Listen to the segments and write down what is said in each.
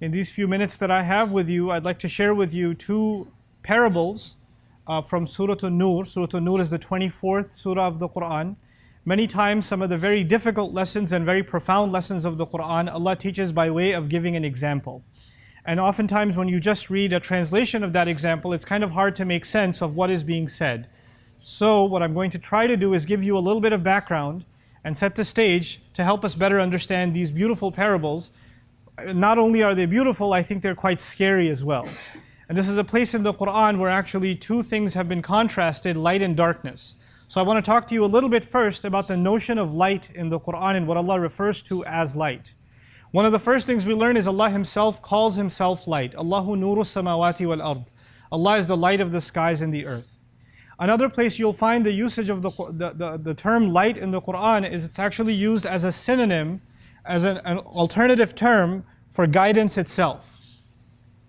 In these few minutes that I have with you, I'd like to share with you two parables from Surah An-Nur. Surah An-Nur is the 24th surah of the Qur'an. Many times, some of the very difficult lessons and very profound lessons of the Qur'an, Allah teaches by way of giving an example. And oftentimes, when you just read a translation of that example, it's kind of hard to make sense of what is being said. So, what I'm going to try to do is give you a little bit of background and set the stage to help us better understand these beautiful parables. Not only are they beautiful, I think they're quite scary as well. And this is a place in the Qur'an where actually two things have been contrasted, light and darkness. So I want to talk to you a little bit first about the notion of light in the Qur'an and what Allah refers to as light. One of the first things we learn is Allah Himself calls Himself light. Allahu nuru samawati wal ard. Allah is the light of the skies and the earth. Another place you'll find the usage of the term light in the Qur'an is it's actually used as a synonym, as an alternative term for guidance itself.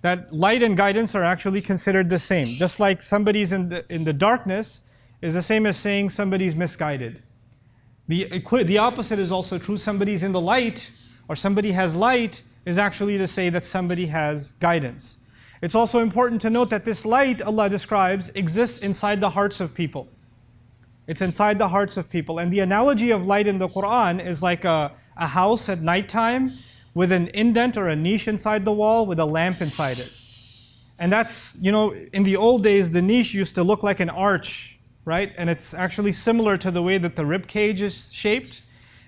That light and guidance are actually considered the same. Just like somebody's in the darkness is the same as saying somebody's misguided. The opposite is also true. Somebody's in the light or somebody has light is actually to say that somebody has guidance. It's also important to note that this light Allah describes exists inside the hearts of people. It's inside the hearts of people. And the analogy of light in the Qur'an is like a house at nighttime with an indent or a niche inside the wall with a lamp inside it. And that's, in the old days, the niche used to look like an arch, right? And it's actually similar to the way that the rib cage is shaped.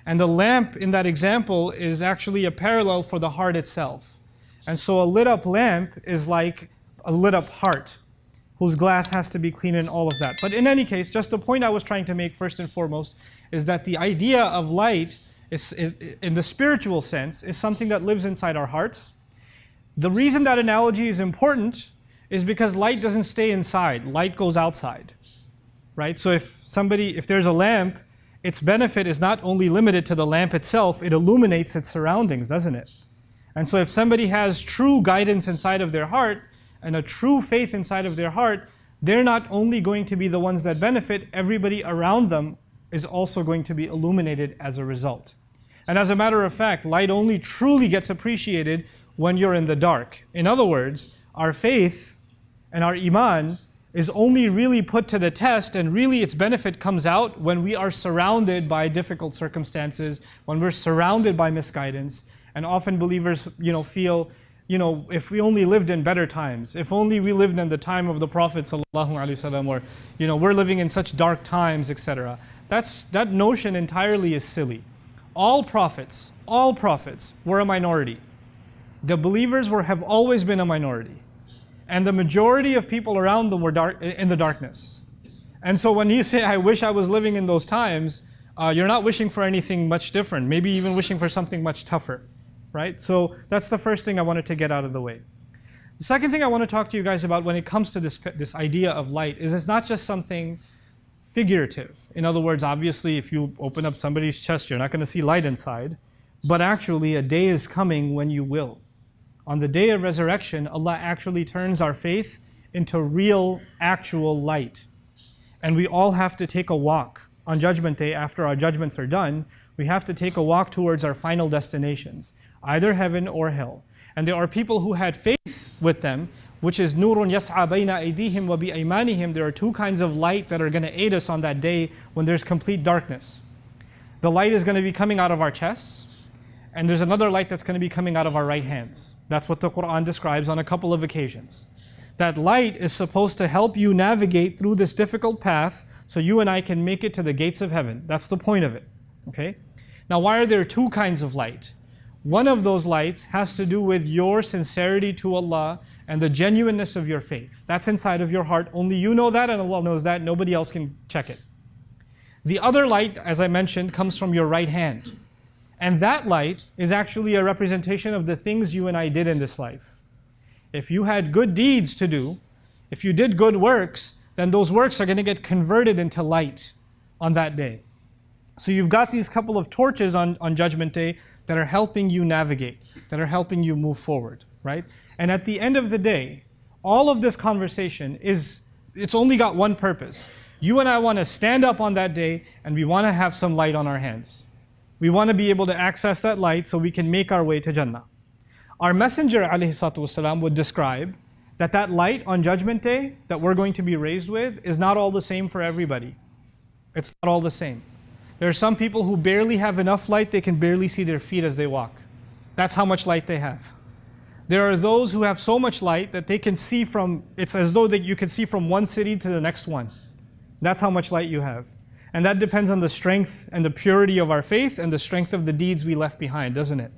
And the lamp in that example is actually a parallel for the heart itself. And so a lit up lamp is like a lit up heart, whose glass has to be clean and all of that. But in any case, just the point I was trying to make first and foremost is that the idea of light is, in the spiritual sense, is something that lives inside our hearts. The reason that analogy is important is because light doesn't stay inside, light goes outside, right? So if there's a lamp, its benefit is not only limited to the lamp itself, it illuminates its surroundings, doesn't it? And so if somebody has true guidance inside of their heart and a true faith inside of their heart, they're not only going to be the ones that benefit, everybody around them is also going to be illuminated as a result. And as a matter of fact, light only truly gets appreciated when you're in the dark. In other words, our faith and our iman is only really put to the test, and really its benefit comes out when we are surrounded by difficult circumstances, when we're surrounded by misguidance. And often believers, feel, if we only lived in better times, if only we lived in the time of the Prophet ﷺ, or, we're living in such dark times, etc. That notion entirely is silly. All prophets were a minority. The believers have always been a minority. And the majority of people around them were in the darkness. And so when you say, I wish I was living in those times, you're not wishing for anything much different, maybe even wishing for something much tougher, right? So that's the first thing I wanted to get out of the way. The second thing I want to talk to you guys about when it comes to this idea of light is it's not just something figurative. In other words, obviously, if you open up somebody's chest, you're not going to see light inside. But actually, a day is coming when you will. On the day of resurrection, Allah actually turns our faith into real, actual light. And we all have to take a walk on Judgment Day. After our judgments are done, we have to take a walk towards our final destinations, either heaven or hell. And there are people who had faith with them, which is nurun yas'a bayna aydihim wa bi aymanihim. There are two kinds of light that are going to aid us on that day when there's complete darkness. The light is going to be coming out of our chests, and there's another light that's going to be coming out of our right hands. That's what the Qur'an describes on a couple of occasions. That light is supposed to help you navigate through this difficult path so you and I can make it to the gates of heaven. That's the point of it. Okay? Now, why are there two kinds of light? One of those lights has to do with your sincerity to Allah and the genuineness of your faith. That's inside of your heart. Only you know that and Allah knows that. Nobody else can check it. The other light, as I mentioned, comes from your right hand. And that light is actually a representation of the things you and I did in this life. If you had good deeds to do, if you did good works, then those works are going to get converted into light on that day. So you've got these couple of torches on Judgment Day that are helping you navigate, that are helping you move forward, right? And at the end of the day, all of this conversation it's only got one purpose. You and I want to stand up on that day and we want to have some light on our hands. We want to be able to access that light so we can make our way to Jannah. Our Messenger ﷺ would describe that that light on Judgment Day that we're going to be raised with is not all the same for everybody. It's not all the same. There are some people who barely have enough light, they can barely see their feet as they walk. That's how much light they have. There are those who have so much light that they can see from, it's as though that you can see from one city to the next one. That's how much light you have. And that depends on the strength and the purity of our faith and the strength of the deeds we left behind, doesn't it?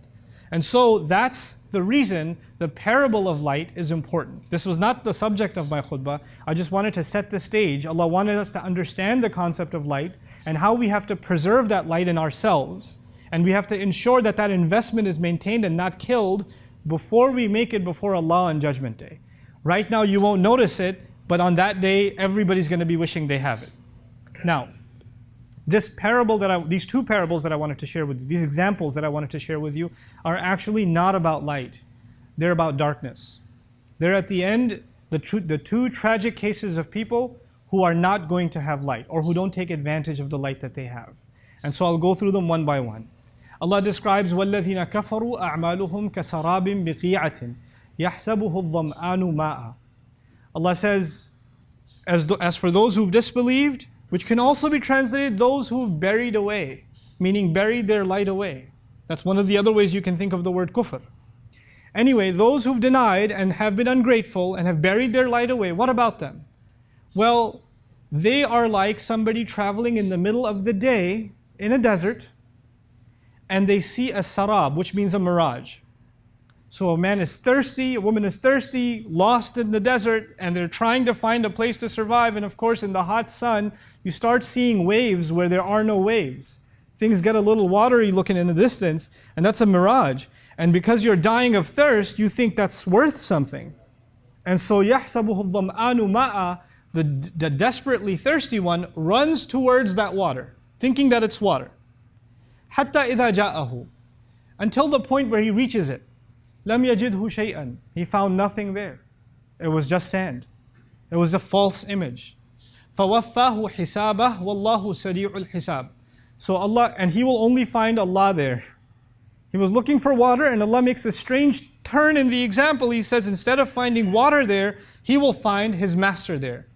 And so that's the reason the parable of light is important. This was not the subject of my khutbah. I just wanted to set the stage. Allah wanted us to understand the concept of light and how we have to preserve that light in ourselves. And we have to ensure that that investment is maintained and not killed before we make it before Allah on Judgment Day. Right now you won't notice it, but on that day everybody's going to be wishing they have it. Now, these two parables that I wanted to share with you, these examples that I wanted to share with you, are actually not about light. They're about darkness. They're at the end, the two tragic cases of people who are not going to have light or who don't take advantage of the light that they have. And so I'll go through them one by one. Allah describes وَالَّذِينَ كَفَرُوا أَعْمَالُهُمْ كَسَرَابٍ بِقِيعَةٍ يَحْسَبُهُ الظَّمْآنُ مَاءً. Allah says, as for those who've disbelieved, which can also be translated those who've buried away, meaning buried their light away. That's one of the other ways you can think of the word kufr. Anyway, those who've denied and have been ungrateful and have buried their light away, what about them? Well, they are like somebody traveling in the middle of the day in a desert and they see a sarab, which means a mirage. So a man is thirsty, a woman is thirsty, lost in the desert, and they're trying to find a place to survive. And of course, in the hot sun, you start seeing waves where there are no waves. Things get a little watery looking in the distance, and that's a mirage. And because you're dying of thirst, you think that's worth something. And so, يَحْسَبُهُ الظَّمْآنُ مَاءً, the desperately thirsty one runs towards that water, thinking that it's water. حَتَّى إِذَا جَاءَهُ, until the point where he reaches it. لَمْ يَجِدْهُ شَيْئًا, he found nothing there. It was just sand. It was a false image. فَوَفَّاهُ حِسَابَهُ وَاللَّهُ سَرِيعُ الْحِسَابِ. So Allah, and he will only find Allah there. He was looking for water and Allah makes a strange turn in the example. He says instead of finding water there, he will find his master there.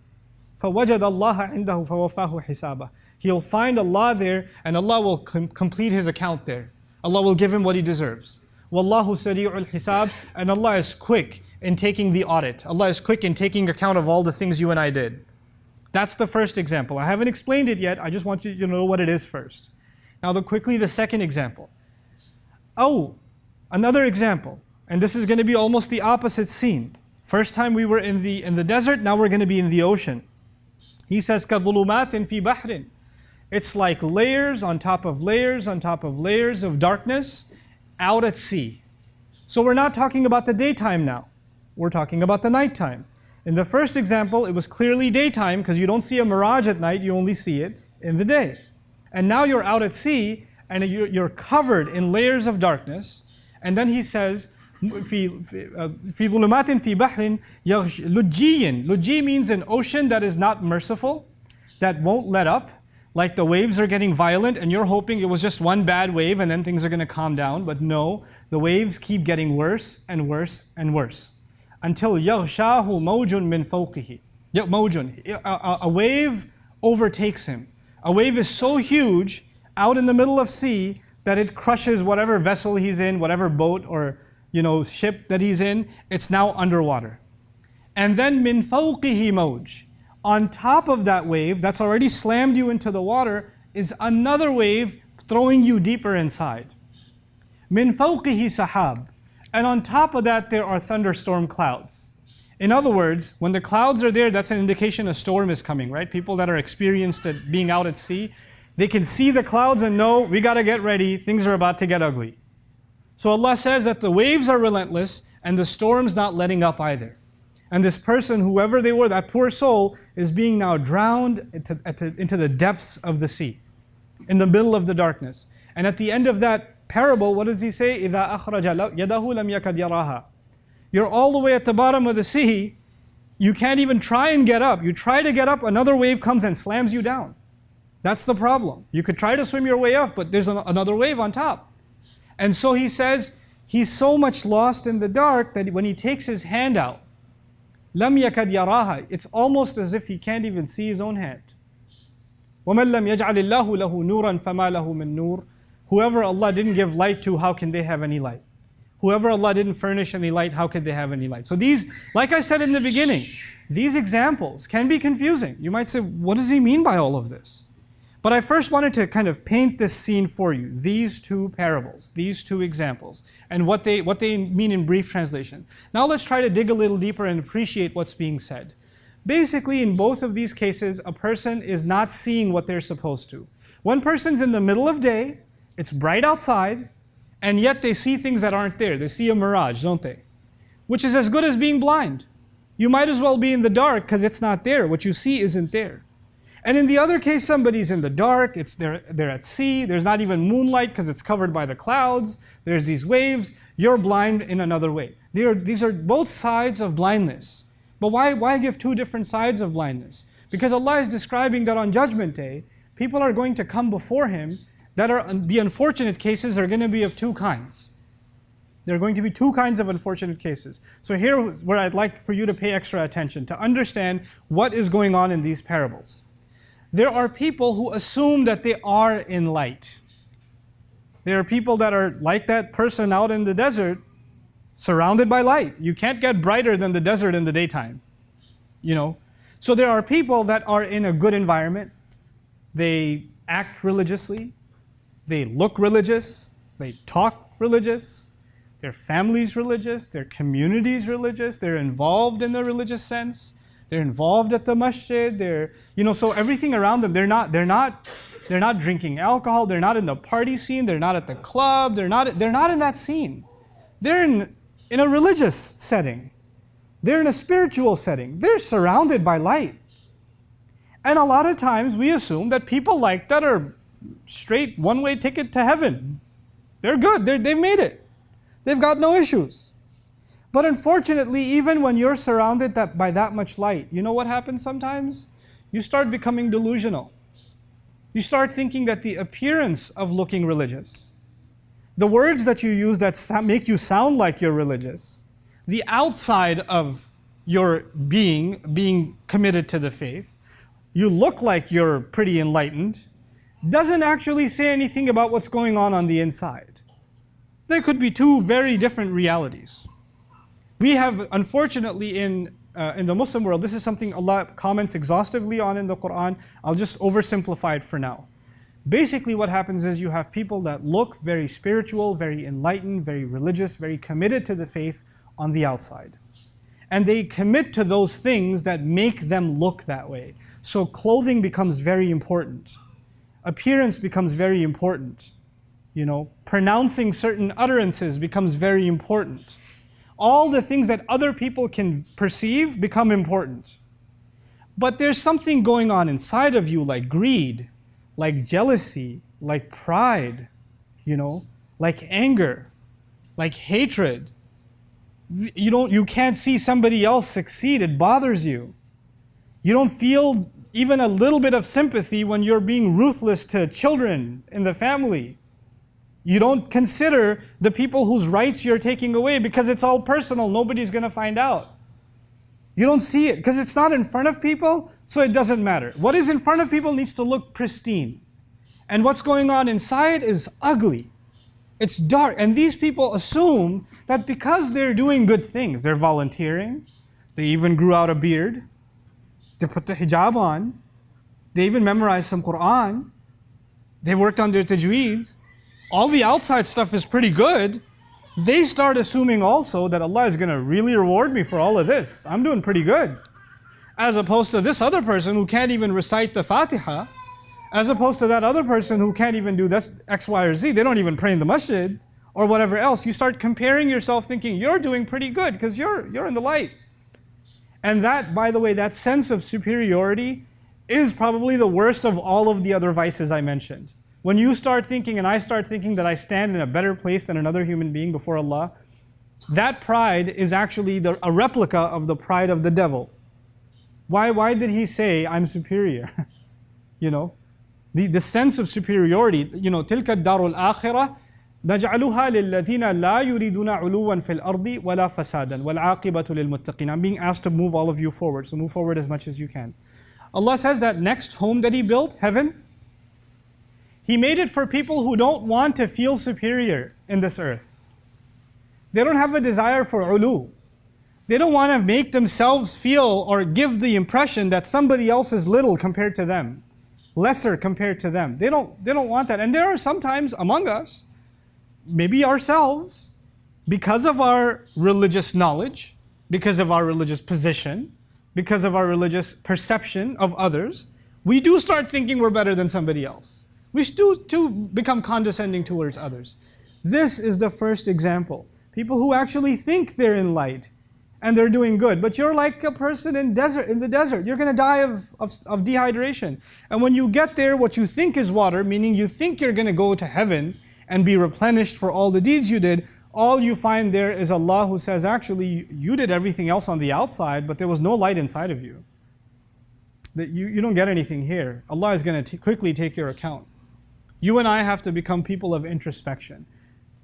فَوَجَدَ اللَّهَ عِنْدَهُ فَوَفَّاهُ حِسَابَهُ. He'll find Allah there and Allah will complete his account there. Allah will give him what he deserves. وَاللَّهُ سَرِيعُ الْحِسَابِ, and Allah is quick in taking the audit. Allah is quick in taking account of all the things you and I did. That's the first example. I haven't explained it yet. I just want you to know what it is first. Now quickly the second example. Oh, another example. And this is going to be almost the opposite scene. First time we were in the desert, now we're going to be in the ocean. He says, كَظُلُمَاتٍ فِي بَحْرٍ. It's like layers on top of layers on top of layers of darkness out at sea. So we're not talking about the daytime now. We're talking about the nighttime. In the first example, it was clearly daytime because you don't see a mirage at night, you only see it in the day. And now you're out at sea and you're covered in layers of darkness. And then he says, في ظلمات في بحر لجي. Lujji means an ocean that is not merciful, that won't let up. Like the waves are getting violent and you're hoping it was just one bad wave and then things are going to calm down. But no, the waves keep getting worse and worse and worse. Until يَغْشَاهُ مَوْجٌ مِّن فَوْقِهِ. A wave overtakes him. A wave is so huge out in the middle of sea that it crushes whatever vessel he's in, whatever boat or ship that he's in. It's now underwater. And then مِّن فَوْقِهِ مَوْجٌ. On top of that wave that's already slammed you into the water is another wave throwing you deeper inside. Min fawqihi sahab. And on top of that there are thunderstorm clouds. In other words, when the clouds are there, that's an indication a storm is coming, right? People that are experienced at being out at sea, they can see the clouds and know, we got to get ready, things are about to get ugly. So Allah says that the waves are relentless and the storm's not letting up either. And this person, whoever they were, that poor soul, is being now drowned into the depths of the sea, in the middle of the darkness. And at the end of that parable, what does he say? إِذَا أَخْرَجَ يَدَهُ لَمْ يَكَدْ يَرَاهَا. You're all the way at the bottom of the sea, you can't even try and get up. You try to get up, another wave comes and slams you down. That's the problem. You could try to swim your way up, but there's another wave on top. And so he says, He's so much lost in the dark that when he takes his hand out, لَمْ يَكَدْ يَرَاهَا, it's almost as if he can't even see his own hand. وَمَنْ لَمْ يَجْعَلِ اللَّهُ لَهُ نُورًا فَمَا لَهُ مِن نُور. Whoever Allah didn't give light to, how can they have any light? Whoever Allah didn't furnish any light, how could they have any light? So these, like I said in the beginning, these examples can be confusing. You might say, what does he mean by all of this? But I first wanted to kind of paint this scene for you, these two parables, these two examples, and what they mean in brief translation. Now let's try to dig a little deeper and appreciate what's being said. Basically, in both of these cases, a person is not seeing what they're supposed to. One person's in the middle of day, it's bright outside, and yet they see things that aren't there. They see a mirage, don't they? Which is as good as being blind. You might as well be in the dark because it's not there. What you see isn't there. And in the other case, somebody's in the dark, they're at sea, there's not even moonlight because it's covered by the clouds, there's these waves, you're blind in another way. These are both sides of blindness. But why give two different sides of blindness? Because Allah is describing that on Judgment Day, people are going to come before Him that are, the unfortunate cases are going to be of two kinds. There are going to be two kinds of unfortunate cases. So here's where I'd like for you to pay extra attention to understand what is going on in these parables. There are people who assume that they are in light. There are people that are like that person out in the desert, surrounded by light. You can't get brighter than the desert in the daytime. You know? So there are people that are in a good environment. They act religiously. They look religious. They talk religious. Their family's religious. Their community's religious. They're involved in the religious sense. They're involved at the masjid. So everything around them, they're not drinking alcohol. They're not in the party scene. They're not at the club. They're not in that scene. They're in a religious setting. They're in a spiritual setting. They're surrounded by light. And a lot of times we assume that people like that are straight one-way ticket to heaven. They're good. They've made it. They've got no issues. But unfortunately, even when you're surrounded by that much light, you know what happens sometimes? You start becoming delusional. You start thinking that the appearance of looking religious, the words that you use that make you sound like you're religious, the outside of your being committed to the faith, you look like you're pretty enlightened, doesn't actually say anything about what's going on the inside. There could be two very different realities. We have, unfortunately, in the Muslim world, this is something Allah comments exhaustively on in the Qur'an. I'll just oversimplify it for now. Basically what happens is you have people that look very spiritual, very enlightened, very religious, very committed to the faith on the outside. And they commit to those things that make them look that way. So clothing becomes very important. Appearance becomes very important. Pronouncing certain utterances becomes very important. All the things that other people can perceive become important. But there's something going on inside of you like greed, like jealousy, like pride, like anger, like hatred. You can't see somebody else succeed, it bothers you. You don't feel even a little bit of sympathy when you're being ruthless to children in the family. You don't consider the people whose rights you're taking away because it's all personal. Nobody's going to find out. You don't see it because it's not in front of people, so it doesn't matter. What is in front of people needs to look pristine. And what's going on inside is ugly. It's dark. And these people assume that because they're doing good things, they're volunteering, they even grew out a beard, they put the hijab on, they even memorized some Qur'an, they worked on their tajweed, all the outside stuff is pretty good, they start assuming also that Allah is going to really reward me for all of this. I'm doing pretty good. As opposed to this other person who can't even recite the Fatiha, as opposed to that other person who can't even do this X, Y, or Z. They don't even pray in the masjid or whatever else. You start comparing yourself thinking you're doing pretty good because you're in the light. And that, by the way, that sense of superiority is probably the worst of all of the other vices I mentioned. When you start thinking and I start thinking that I stand in a better place than another human being before Allah, that pride is actually a replica of the pride of the devil. Why did he say, I'm superior? The sense of superiority, تِلْكَ الدَّارُ الْآخِرَةِ نَجْعَلُهَا لِلَّذِينَ لَا يُرِيدُونَ عُلُوًّا فِي الْأَرْضِ وَلَا فَسَادًا وَالْعَاقِبَةُ لِلْمُتَّقِينَ. I'm being asked to move all of you forward, so move forward as much as you can. Allah says that next home that He built, heaven, He made it for people who don't want to feel superior in this earth. They don't have a desire for ulu. They don't want to make themselves feel or give the impression that somebody else is little compared to them, lesser compared to them. They don't want that. And there are sometimes among us, maybe ourselves, because of our religious knowledge, because of our religious position, because of our religious perception of others, we do start thinking we're better than somebody else. We do become condescending towards others. This is the first example. People who actually think they're in light and they're doing good. But you're like a person in the desert. You're going to die of dehydration. And when you get there, what you think is water, meaning you think you're going to go to heaven and be replenished for all the deeds you did, all you find there is Allah who says, actually, you did everything else on the outside, but there was no light inside of you. That you don't get anything here. Allah is going to quickly take your account. You and I have to become people of introspection.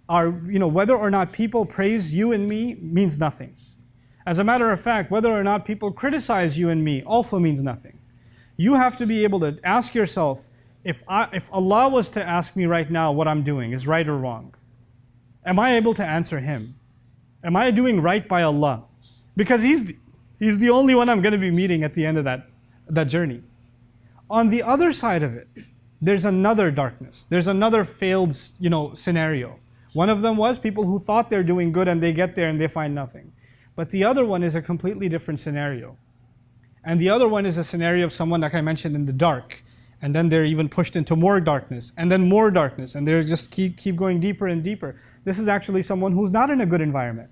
Whether or not people praise you and me means nothing. As a matter of fact, whether or not people criticize you and me also means nothing. You have to be able to ask yourself, if Allah was to ask me right now what I'm doing is right or wrong, am I able to answer Him? Am I doing right by Allah? Because He's the only one I'm going to be meeting at the end of that journey. On the other side of it, there's another darkness. There's another failed scenario. One of them was people who thought they're doing good and they get there and they find nothing. But the other one is a completely different scenario. And the other one is a scenario of someone, like I mentioned, in the dark. And then they're even pushed into more darkness, and then more darkness, and they just keep going deeper and deeper. This is actually someone who's not in a good environment.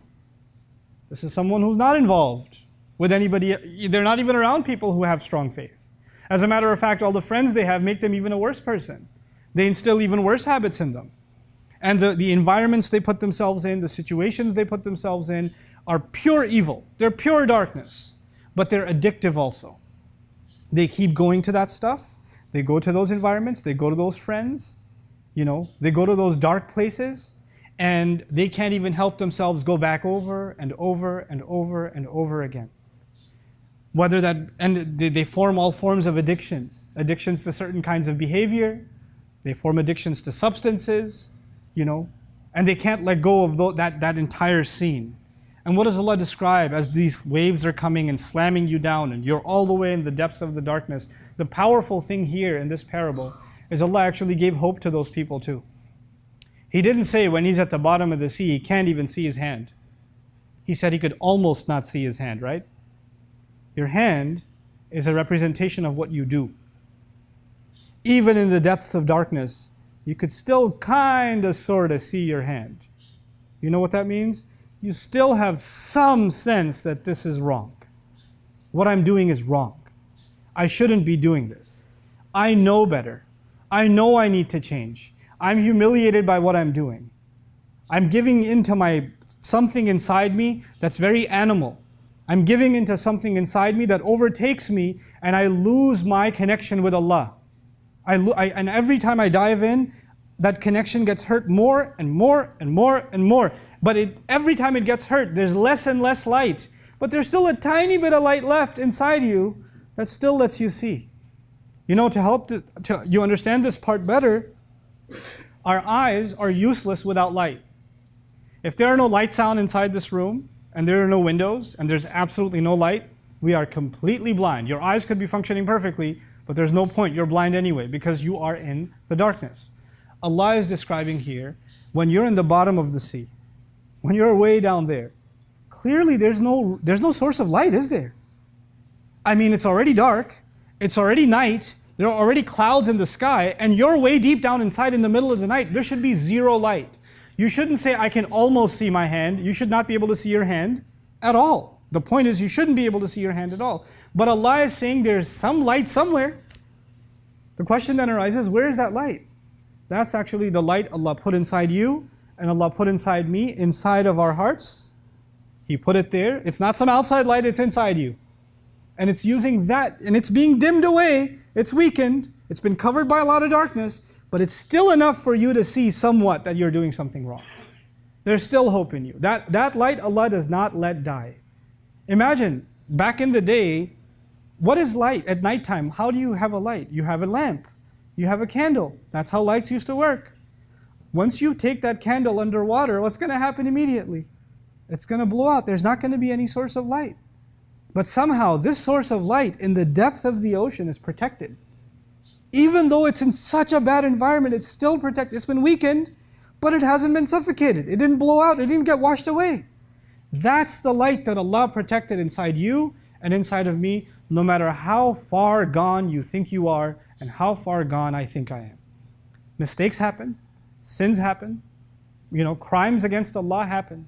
This is someone who's not involved with anybody. They're not even around people who have strong faith. As a matter of fact, all the friends they have make them even a worse person. They instill even worse habits in them. And the environments they put themselves in, the situations they put themselves in, are pure evil. They're pure darkness. But they're addictive also. They keep going to that stuff. They go to those environments, they go to those friends, they go to those dark places, and they can't even help themselves go back over and over and over and over again. And they form all forms of addictions to certain kinds of behavior, they form addictions to substances, and they can't let go of that entire scene. And what does Allah describe as these waves are coming and slamming you down and you're all the way in the depths of the darkness? The powerful thing here in this parable is Allah actually gave hope to those people too. He didn't say when He's at the bottom of the sea, He can't even see His hand. He said He could almost not see His hand, right? Your hand is a representation of what you do. Even in the depths of darkness, you could still sort of see your hand. You know what that means? You still have some sense that this is wrong. What I'm doing is wrong. I shouldn't be doing this. I know better. I know I need to change. I'm humiliated by what I'm doing. I'm giving into something inside me that's very animal. I'm giving into something inside me that overtakes me, and I lose my connection with Allah. And every time I dive in, that connection gets hurt more and more and more and more. But every time it gets hurt, there's less and less light. But there's still a tiny bit of light left inside you that still lets you see. To help you understand this part better, our eyes are useless without light. If there are no lights on inside this room, and there are no windows, and there's absolutely no light, we are completely blind. Your eyes could be functioning perfectly, but there's no point. You're blind anyway because you are in the darkness. Allah is describing here, when you're in the bottom of the sea, when you're way down there, clearly there's no source of light, is there? I mean, it's already dark, it's already night, there are already clouds in the sky, and you're way deep down inside in the middle of the night. There should be zero light. You shouldn't say, I can almost see my hand. You should not be able to see your hand at all. The point is, you shouldn't be able to see your hand at all. But Allah is saying there's some light somewhere. The question then arises, where is that light? That's actually the light Allah put inside you and Allah put inside me, inside of our hearts. He put it there. It's not some outside light, it's inside you. And it's using that, and it's being dimmed away. It's weakened. It's been covered by a lot of darkness. but it's still enough for you to see somewhat that you're doing something wrong. There's still hope in you. That light Allah does not let die. Imagine, back in the day, what is light at nighttime? How do you have a light? You have a lamp. You have a candle. That's how lights used to work. Once you take that candle underwater, what's going to happen immediately? It's going to blow out. There's not going to be any source of light. But somehow this source of light in the depth of the ocean is protected. Even though it's in such a bad environment, it's still protected. It's been weakened, but it hasn't been suffocated. It didn't blow out. It didn't get washed away. That's the light that Allah protected inside you and inside of me, no matter how far gone you think you are and how far gone I think I am. Mistakes happen. Sins happen. Crimes against Allah happen.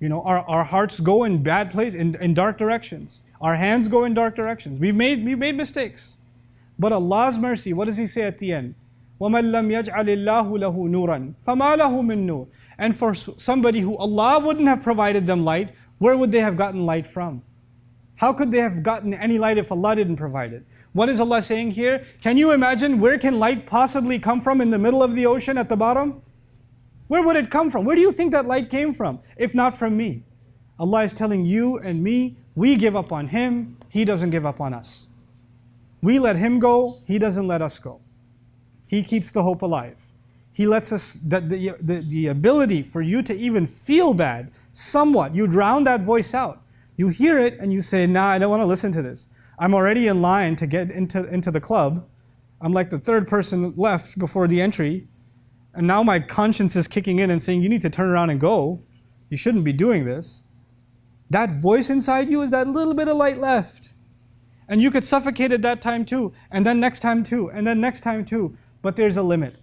Our hearts go in bad places, in dark directions. Our hands go in dark directions. We've made mistakes. But Allah's mercy, what does He say at the end? وَمَنْ لَمْ يَجْعَلِ اللَّهُ لَهُ نُورًا فَمَا لَهُ مِن نُورٍ. And for somebody who Allah wouldn't have provided them light, where would they have gotten light from? How could they have gotten any light if Allah didn't provide it? What is Allah saying here? Can you imagine where can light possibly come from in the middle of the ocean at the bottom? Where would it come from? Where do you think that light came from, if not from me? Allah is telling you and me, we give up on Him, He doesn't give up on us. We let Him go, He doesn't let us go. He keeps the hope alive. He lets us, the ability for you to even feel bad, somewhat, you drown that voice out. You hear it and you say, nah, I don't want to listen to this. I'm already in line to get into the club. I'm like the third person left before the entry. And now my conscience is kicking in and saying, you need to turn around and go. You shouldn't be doing this. That voice inside you is that little bit of light left. And you could suffocate at that time too. And then next time too. And then next time too. But there's a limit.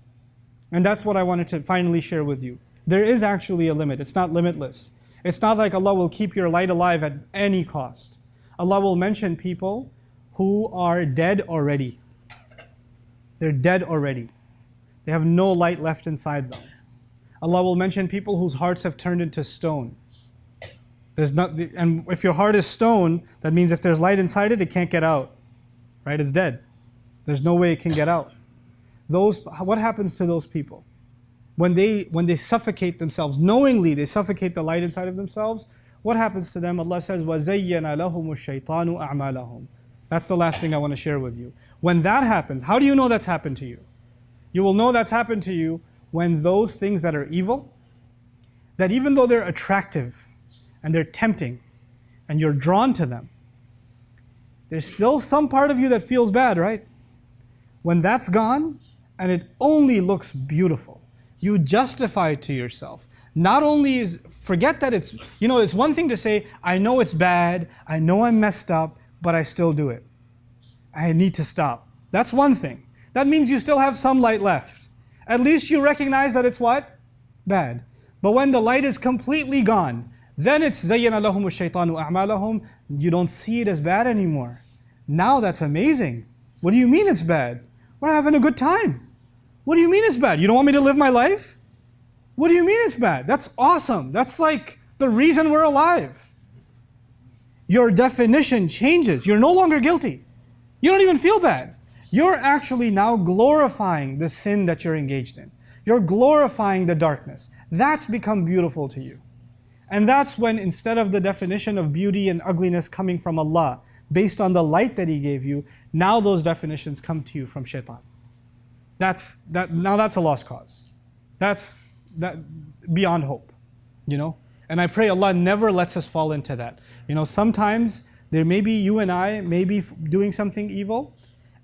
And that's what I wanted to finally share with you. There is actually a limit. It's not limitless. It's not like Allah will keep your light alive at any cost. Allah will mention people who are dead already. They're dead already. They have no light left inside them. Allah will mention people whose hearts have turned into stone. And if your heart is stone, that means if there's light inside it, it can't get out. Right? It's dead. There's no way it can get out. What happens to those people? When they suffocate themselves, knowingly they suffocate the light inside of themselves, what happens to them? Allah says, وَزَيَّنَ لَهُمُ الشَّيْطَانُ أَعْمَالَهُم. That's the last thing I want to share with you. When that happens, how do you know that's happened to you? You will know that's happened to you when those things that are evil, that even though they're attractive and they're tempting and you're drawn to them, there's still some part of you that feels bad, right? When that's gone and it only looks beautiful, you justify it to yourself. Not only forget that it's one thing to say, I know it's bad, I know I'm messed up, but I still do it. I need to stop. That's one thing. That means you still have some light left. At least you recognize that it's what? Bad. But when the light is completely gone, then it's زَيَّنَ لَهُمُ الشَّيْطَانُ أَعْمَالَهُم. You don't see it as bad anymore. Now that's amazing. What do you mean it's bad? We're having a good time. What do you mean it's bad? You don't want me to live my life? What do you mean it's bad? That's awesome. That's like the reason we're alive. Your definition changes. You're no longer guilty. You don't even feel bad. You're actually now glorifying the sin that you're engaged in. You're glorifying the darkness. That's become beautiful to you. And that's when, instead of the definition of beauty and ugliness coming from Allah, based on the light that He gave you, now those definitions come to you from shaitan. Now that's a lost cause. That's beyond hope, And I pray Allah never lets us fall into that. Sometimes there may be you and I may be doing something evil,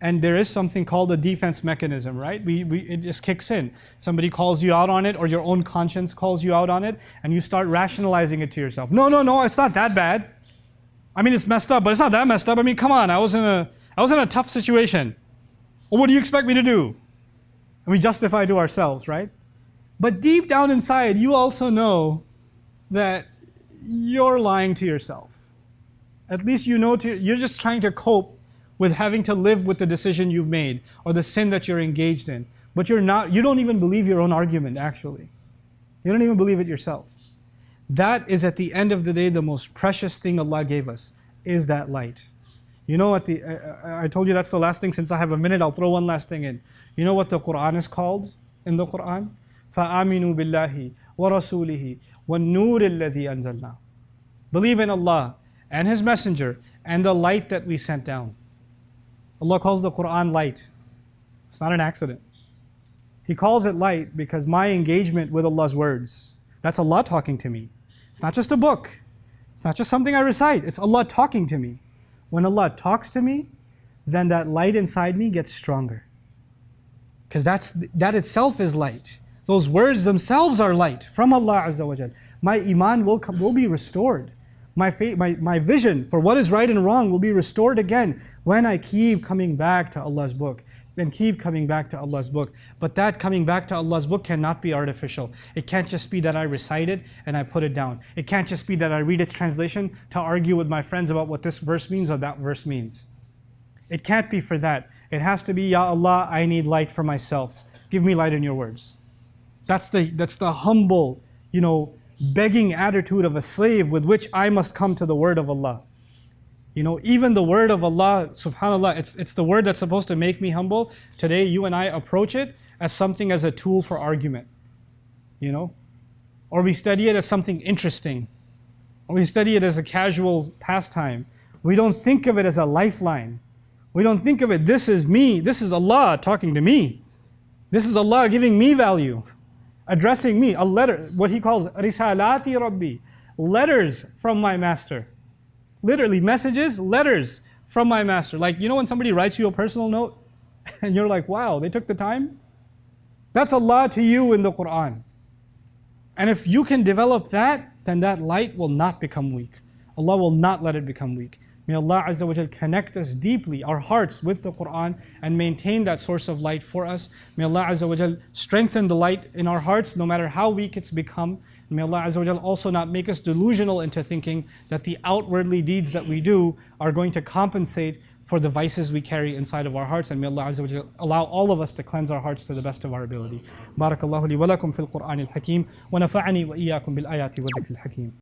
and there is something called a defense mechanism, right? It just kicks in. Somebody calls you out on it, or your own conscience calls you out on it, and you start rationalizing it to yourself. No, it's not that bad. I mean, it's messed up, but it's not that messed up. I mean, come on, I was in a tough situation. Well, what do you expect me to do? And we justify to ourselves, right? But deep down inside, you also know that you're lying to yourself. At least you're just trying to cope with having to live with the decision you've made or the sin that you're engaged in. But you don't even believe your own argument, actually. You don't even believe it yourself. That is, at the end of the day, the most precious thing Allah gave us, is that light. You know what I told you that's the last thing. Since I have a minute, I'll throw one last thing in. You know what the Qur'an is called in the Qur'an? فَآمِنُوا بِاللَّهِ وَرَسُولِهِ وَالنُّورِ الَّذِي أَنزَلْنَا. Believe in Allah and His Messenger and the light that we sent down. Allah calls the Qur'an light. It's not an accident. He calls it light because my engagement with Allah's words, that's Allah talking to me. It's not just a book. It's not just something I recite. It's Allah talking to me. When Allah talks to me, then that light inside me gets stronger. Because that itself is light. Those words themselves are light from Allah Azza wa Jal. My iman will be restored. My vision for what is right and wrong will be restored again when I keep coming back to Allah's book and keep coming back to Allah's book. But that coming back to Allah's book cannot be artificial. It can't just be that I recite it and I put it down. It can't just be that I read its translation to argue with my friends about what this verse means or that verse means. It can't be for that. It has to be, Ya Allah, I need light for myself. Give me light in your words. That's the humble, begging attitude of a slave with which I must come to the word of Allah. Even the word of Allah, subhanAllah, it's the word that's supposed to make me humble. Today, you and I approach it as something as a tool for argument. Or we study it as something interesting. Or we study it as a casual pastime. We don't think of it as a lifeline. We don't think of it, this is me, this is Allah talking to me. This is Allah giving me value, addressing me, a letter, what He calls risalati Rabbi, letters from my master. Literally, messages, letters from my master. Like, when somebody writes you a personal note, and you're like, wow, they took the time? That's Allah to you in the Qur'an. And if you can develop that, then that light will not become weak. Allah will not let it become weak. May Allah Azza wa Jal connect us deeply, our hearts with the Qur'an, and maintain that source of light for us. May Allah Azza wa Jal strengthen the light in our hearts no matter how weak it's become. May Allah Azza wa Jal also not make us delusional into thinking that the outwardly deeds that we do are going to compensate for the vices we carry inside of our hearts. And may Allah Azza wa Jal allow all of us to cleanse our hearts to the best of our ability. Barakallahu li wa lakum fil Qur'anil Hakim wa nafa'ani wa iyyakum bil ayati wa dhikril hakim.